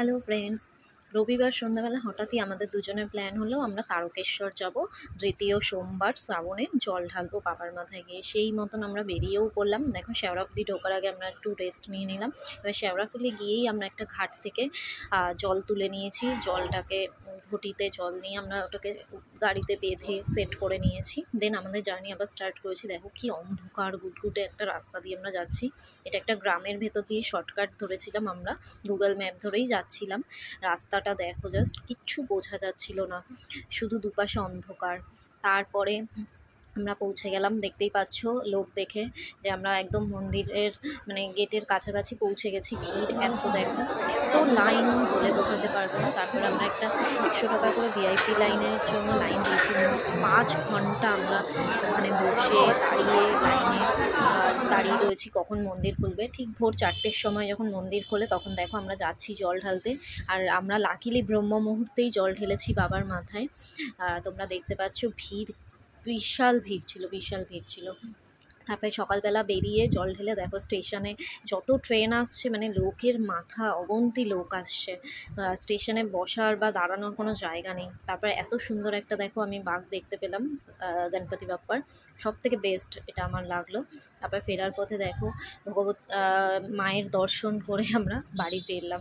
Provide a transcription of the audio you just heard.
Hello friends, রবিবার সন্ধ্যাবেলা হঠাৎই আমাদের দুজনের প্ল্যান হলো আমরা তারকেশ্বর যাব। দ্বিতীয় সোমবার শ্রাবণে জল ঢালবো বাবার মাথায় গিয়ে। সেই মতন আমরা বেরিয়েও পড়লাম। দেখো, শেওড়াফুলি ঢোকার আগে আমরা একটু রেস্ট নিয়ে নিলাম। এবার শেওড়াফুলি গিয়েই আমরা একটা ঘাট থেকে জল তুলে নিয়েছি। জলটাকে ঘটিতে জল নিয়ে আমরা ওটাকে গাড়িতে বেঁধে সেট করে নিয়েছি। দেন আমাদের জার্নি আবার স্টার্ট করেছি। দেখো কি অন্ধকার গুটগুটে একটা রাস্তা দিয়ে আমরা যাচ্ছি। এটা একটা গ্রামের ভেতর দিয়ে শর্টকাট ধরেছিলাম আমরা, গুগল ম্যাপ ধরেই যাচ্ছিলাম। রাস্তাটা দেখো, জাস্ট কিচ্ছু বোঝা যাচ্ছিল না, শুধু দুপাশে অন্ধকার। তারপরে আমরা পৌঁছে গেলাম, দেখতেই পাচ্ছ লোক দেখে যে আমরা একদম মন্দিরের গেটের কাছাকাছি পৌঁছে গেছি। ভিড় এত, দেখো এত লাইন বলে বোঝাতে পারবো না। তারপরে আমরা একটা 100 টাকা করে ভিআইপি লাইনের জন্য লাইন দিয়েছি। 5 ঘন্টা আমরা ওখানে বসে দাঁড়িয়ে রয়েছি কখন মন্দির খুলবে। ঠিক ভোর 4টের সময় যখন মন্দির খোলে তখন দেখো আমরা যাচ্ছি জল ঢালতে। আর আমরা লাকিলি ব্রহ্ম মুহূর্তেই জল ঢেলেছি বাবার মাথায়। তোমরা দেখতে পাচ্ছ ভিড়, বিশাল ভিড় ছিল, বিশাল ভিড় ছিল। তারপরে সকালবেলা বেরিয়ে জল ঢেলে দেখো স্টেশনে যত ট্রেন আসছে, লোকের মাথা অগুন্তি লোক আসছে। স্টেশনে বসার বা দাঁড়ানোর কোনো জায়গা নেই। তারপরে এত সুন্দর একটা দেখো আমি বাঘ দেখতে পেলাম, গণপতি বাপ্পার। সব থেকে বেস্ট এটা আমার লাগলো। তারপরে ফেরার পথে দেখো মায়ের দর্শন করে আমরা বাড়ি ফিরলাম।